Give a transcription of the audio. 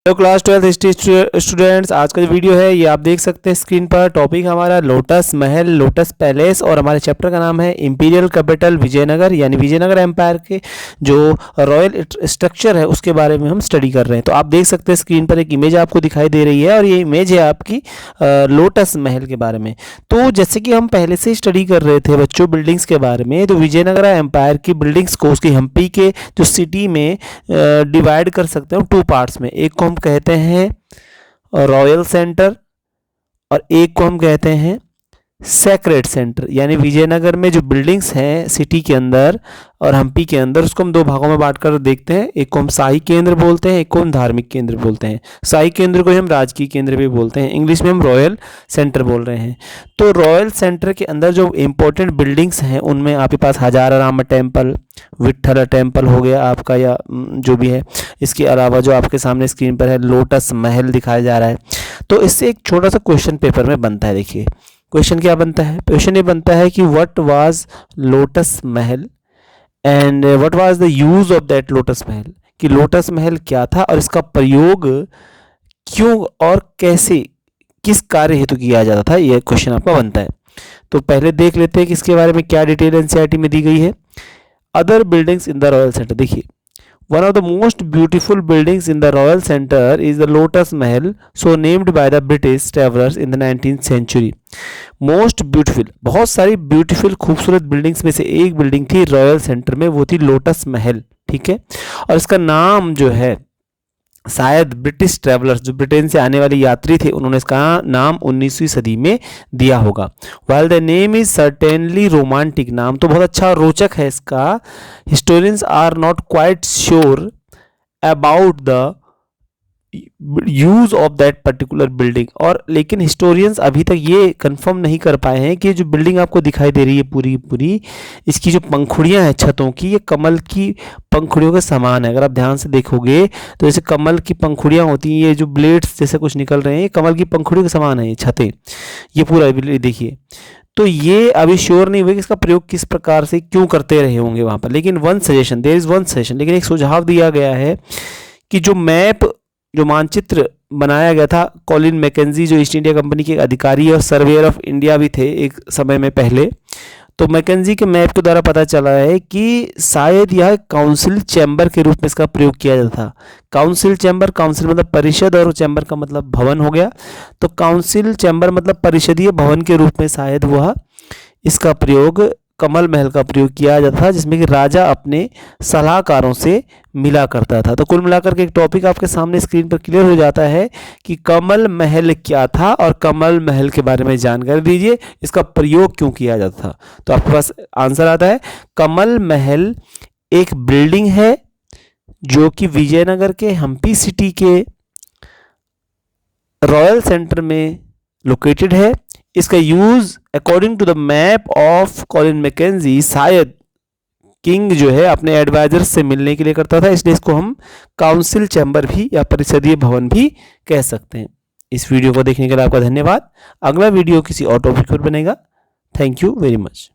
Hello class 12th history students, आज का जो वीडियो है ये आप देख सकते हैं स्क्रीन पर। टॉपिक हमारा लोटस महल, लोटस पैलेस, और हमारे चैप्टर का नाम है इंपीरियल कैपिटल विजयनगर, यानी विजयनगर एम्पायर के जो रॉयल स्ट्रक्चर है उसके बारे में हम स्टडी कर रहे हैं। तो आप देख सकते हैं स्क्रीन पर एक इमेज आपको दिखाई दे रही है और ये इमेज है आपकी लोटस महल के बारे में। तो जैसे कि हम पहले से स्टडी कर रहे थे बच्चों बिल्डिंग्स के बारे में, तो विजयनगर एम्पायर की बिल्डिंग्स को उसकी हम्पी के जो सिटी में डिवाइड कर सकते हैं टू पार्ट्स में। एक को हम कहते हैं रॉयल सेंटर और एक को हम कहते हैं सेक्रेड सेंटर। यानी विजयनगर में जो बिल्डिंग्स हैं सिटी के अंदर और हम्पी के अंदर, उसको हम दो भागों में बांटकर देखते हैं। एक को हम शाही केंद्र बोलते हैं, एक को हम धार्मिक केंद्र बोलते हैं। शाही केंद्र को हम राजकीय केंद्र भी बोलते हैं, इंग्लिश में हम रॉयल सेंटर बोल रहे हैं। तो रॉयल सेंटर के अंदर जो इंपॉर्टेंट बिल्डिंग्स हैं उनमें आपके पास हजाराराम टेम्पल, विट्ठल टेम्पल हो गया आपका, या जो भी है। इसके अलावा जो आपके सामने स्क्रीन पर है लोटस महल दिखाया जा रहा है। तो इससे एक छोटा सा क्वेश्चन पेपर में बनता है। देखिए क्वेश्चन क्या बनता है, क्वेश्चन ये बनता है कि what was lotus Mahal and what was the use of that lotus महल, कि लोटस महल क्या था और इसका प्रयोग क्यों और कैसे किस कार्य हेतु किया जाता था, यह क्वेश्चन आपका बनता है। तो पहले देख लेते हैं कि इसके बारे में क्या डिटेल एनसीईआरटी में दी गई है। Other buildings in the royal centre, देखिए one of the most beautiful buildings in the royal center is the lotus mahal, so named by the british travelers in the 19th century. most beautiful, बहुत सारी beautiful खूबसूरत buildings में से एक building थी royal centre में, वो थी लोटस महल। ठीक है, और इसका नाम जो है शायद ब्रिटिश ट्रैवलर्स, जो ब्रिटेन से आने वाले यात्री थे, उन्होंने इसका नाम 19वीं सदी में दिया होगा। While the name is certainly romantic, नाम तो बहुत अच्छा और रोचक है इसका, historians are not quite sure about the use of that particular building. और लेकिन हिस्टोरियंस अभी तक ये कंफर्म नहीं कर पाए हैं कि जो बिल्डिंग आपको दिखाई दे रही है पूरी पूरी, इसकी जो पंखुड़ियां हैं छतों की, ये कमल की पंखुड़ियों के समान है। अगर आप ध्यान से देखोगे तो जैसे कमल की पंखुड़ियां होती हैं, ये जो ब्लेड्स जैसे कुछ निकल रहे हैं, ये कमल की पंखुड़ियों के समान है ये छतें, ये पूरा देखिए। तो ये अभी श्योर नहीं हुआ कि इसका प्रयोग किस प्रकार से क्यों करते रहे होंगे वहां पर, लेकिन one suggestion, there is one suggestion, लेकिन एक सुझाव दिया गया है कि जो मैप, जो मानचित्र बनाया गया था, कॉलिन मैकेंजी जो ईस्ट इंडिया कंपनी के अधिकारी और सर्वेयर ऑफ इंडिया भी थे एक समय में पहले, तो मैकेंजी के मैप के द्वारा पता चला है कि शायद यह काउंसिल चैम्बर के रूप में इसका प्रयोग किया जाता था। काउंसिल चैम्बर, काउंसिल मतलब परिषद और चैम्बर का मतलब भवन हो गया, तो काउंसिल चैम्बर मतलब परिषदीय भवन के रूप में शायद वह इसका प्रयोग, कमल महल का प्रयोग किया जाता था, जिसमें कि राजा अपने सलाहकारों से मिला करता था। तो कुल मिलाकर के एक टॉपिक आपके सामने स्क्रीन पर क्लियर हो जाता है कि कमल महल क्या था और कमल महल के बारे में जानकारी दीजिए, इसका प्रयोग क्यों किया जाता था। तो आपके पास आंसर आता है, कमल महल एक बिल्डिंग है जो कि विजयनगर के हम्पी सिटी के रॉयल सेंटर में लोकेटेड है। इसका use according to the map of Colin Mackenzie शायद किंग जो है अपने एडवाइजर से मिलने के लिए करता था, इसलिए इसको हम काउंसिल चैम्बर भी या परिषदीय भवन भी कह सकते हैं। इस वीडियो को देखने के लिए आपका धन्यवाद। अगला वीडियो किसी और टॉपिक पर बनेगा। Thank you very much.